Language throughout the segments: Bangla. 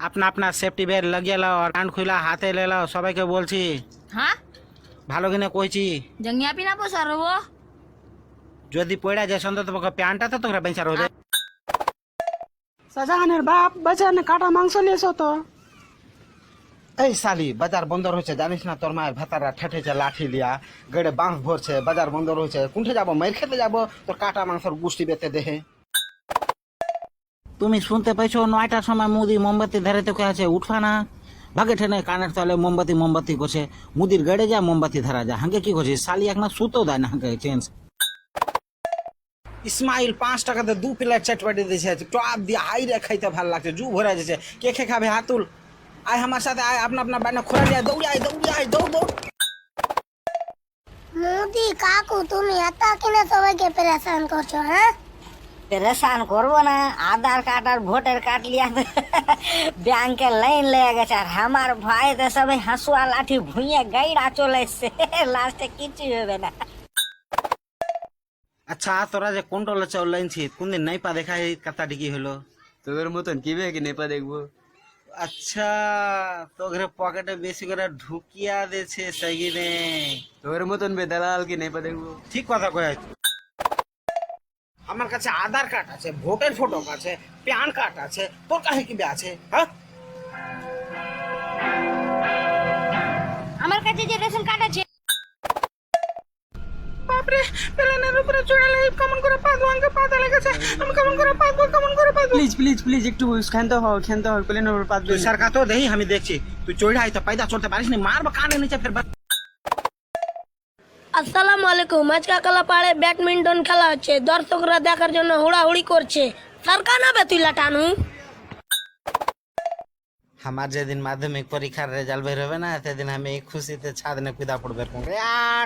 अपना अपना सेफ्टी बेल्ट लगिয়ে লাও আর কান খুলা হাতে ले লাও সবাইকে বলছি। হ্যাঁ ভালো কিনা কইছি জঙ্গিয়া পিনা পোসার হবো যদি পড়া যায় সন্ধ্যা তোমাকে প্যান্টটা তো তোরা বেঞ্চার হবে। শাহজাহানের বাপ বাজারে কাটা মাংস নিয়েছো তো। এই শালি বাজার বন্ধ হয়েছে জানিস না তোর মায়ের ভাতারা ঠেঠেছে লাঠি লিয়া গড়ে বাঁশ ভরছে বাজার বন্ধ হয়েছে কোনঠে যাবো মায়ের খেতে যাবো তোর কাটা মাংসর গুষ্টি বেতে দেহে। তুমি শুনতে পাইছো 9টার সময় মুদি মোমবাতি ধরে তো আছে উঠবা না ভাগে ঠেনে কানের তলে মোমবাতি মোমবাতি করছে মুদির গড়ে যা মোমবাতি ধরা যা হাঙ্গে কি করছিস শালি এক না সুতো দেয় না হাঙ্গে চেঞ্জ। ইসমাইল 5 টাকাতে 2 প্লেট চটপটি দিয়েছে টপ দিয়ে হাই রে খাইতে ভালো লাগছে জু ভরে যাচ্ছে কে খে খাবে হাতুল আয় আমার সাথে আয় আপনা আপনা বানা খোরা লিয়া দৌড় আয় দৌড়। মোদি কাকু তুমি এত কিনে সবাইকে পরেশান করছো হ্যাঁ? परेशान করবো না আধার কার্ড আর ভোটার কার্ড লিয়া ব্যাংকে লাইন লেগে গেছে আর আমার ভাই তো সবাই হাসুয়া লাঠি ভুঁইয়ে গাইড়া চলে এসছে লাস্টে কিছুই হবে না। আচ্ছা তোরা যে কন্ট্রোলে চললেন ছি কোনদিন নাই পা দেখা এই কাতা ডিকি হলো তোদের মতন কি কি নেপা দেখবো। আচ্ছা তোর পকেটে বেশি করে ঢুকিয়া দিয়েছে সাইগিনে তোর মতন বে দালাল কি নেপা দেখবো। ঠিক কথা কয়েছ আমার কাছে আধার কার্ড আছে ভোটার ফটো আছে প্যান কার্ড আছে তোর কাছে কি আছে হ্যাঁ? আমার কাছে যে রেশন কার্ড আছে বাপরে প্লেনের উপরে চড়ালে কেমন করে পাদু আঙ্কে পাতা লেগেছে আমি কেমন করে পাদু প্লিজ প্লিজ প্লিজ একটু ক্ষান্ত হও প্লেনের উপর পাত তুই সরকার তো দেই আমি দেখছি তুই চড়ে আই তো পায়দা চড়তে পারিস না মারবা কানে নিচে ফের আসসালামু আলাইকুম আজকে কালাপাড়ে ব্যাডমিন্টন খেলা হচ্ছে দর্শকরা দেখার জন্য হুড়াহুড়ি করছে সরকার না তুই লাটানু আমার যেদিন মাধ্যমিক পরীক্ষার রেজাল্ট বের হবে না সেদিন আমি এই খুশিতে ছাদনে কুদা পড়বে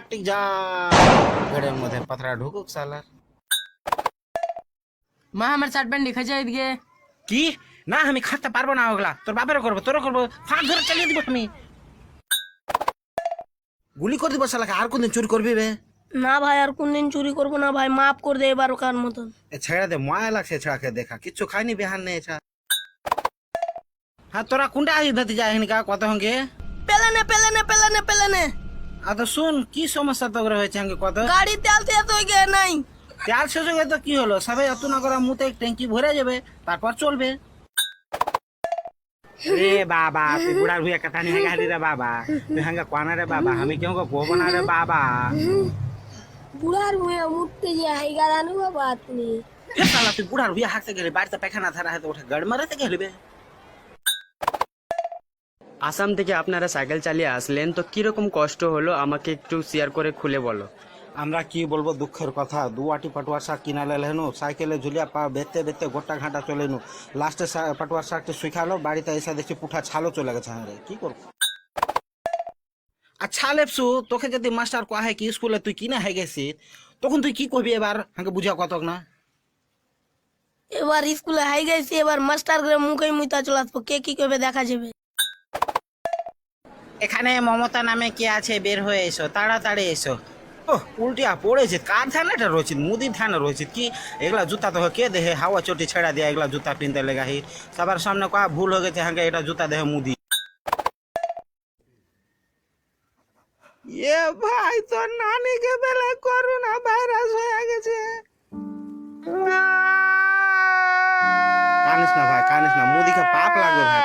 টিক যা ঘরের মধ্যে পাথরা ঢুকুক সালার। মা আমার শার্ট প্যান্ট লিখে যায় এদিকে কি না আমি খাতে পারবো না ওগুলা তোর বাপেরও করবো তোরও করবো ফাঁক ধরে চালিয়ে দিব আমি গুলি করে দিব শালাকে আর কোনদিন চুরি করবি বে না ভাই আর কোনদিন চুরি করবো না ভাই মাফ করে দে এবার কার মতন এ ছেড়ে দে মায়া লাগছে ছাড়াকে দেখা কিচ্ছু খাইনি বিহান নেই ছা হ্যাঁ তোরা কোনটা আই ধরতে যায় কা কত হঙ্গে পেলেনে আর তো শুন কি সমস্যা তোর হয়েছে হঙ্গে কত গাড়ি তেল শেষ হয়ে গে নাই তেল শেষ হয়ে তো কি হলো সবাই অত না করা মুতে ট্যাঙ্কি ভরে যাবে তারপর চলবে। রে বাবা তুই বুড়ার ভুয়া কথা নিয়ে গাড়ি রে বাবা তুই হাঙ্গা কোনা রে বাবা আমি কেউ কোবো না রে বাবা বুড়ার মুয়ে মুততে যে হাইগা জানু বাবা তুমি এ শালা তুই বুড়ার ভুয়া হাঁকতে গেলে বাড়িতে পায়খানা ধারা হাতে উঠে গড় মারাতে গেলবে। আসাম থেকে আপনারা সাইকেল চালিয়ে আসলেন তো কিরকম কষ্ট হলো আমাকে একটু শেয়ার করে খুলে বলো। আমরা কি বলবো দুঃখের কথা দুয়াটি পাটুয়ার শাক কিনা লেনু সাইকেলে ঝুলিয়া পা বেতে বেতে গোটা ঘাটা চলেনু লাস্টে পাটুয়ার শাকটি শুকালো বাড়িতে এসে দেখছি পুঠা ছালও চলে গেছে হাঁড়ে কি করবো। আচ্ছা লেপসু তোকে যদি মাস্টার কহে কি স্কুলে তুই কিনা হয়ে গেছিস তখন তুই কি করবি এবার হাঁকে বুঝা কত না এবার স্কুলে হাই গেছি এবার মাস্টার করে মুখে মুইতা চলাসবো কে কি করবে দেখা যাবে। এখানে মমতা নামে কে আছে বের হয়ে এসো তাড়াতাড়ি এসো। ও উল্টিয়া পড়েছে কার ধানাটা রয়েছে মুদির ধান রয়েছে কি এগুলা জুতা তো কে দেহে হাওয়া চটি ছেড়া দিয়ে এগুলা জুতা পিনতে লেগা হি সবার সামনে কয়া ভুল হয়ে গেছে হাঁকে এটা জুতা দেহে মুদি। এ ভাই তোর নানিকে বেলা করোনা ভাইরাস হয়ে গেছে। কানিস না ভাই কানিস না মুদিকে পাপ লাগবে ভাই।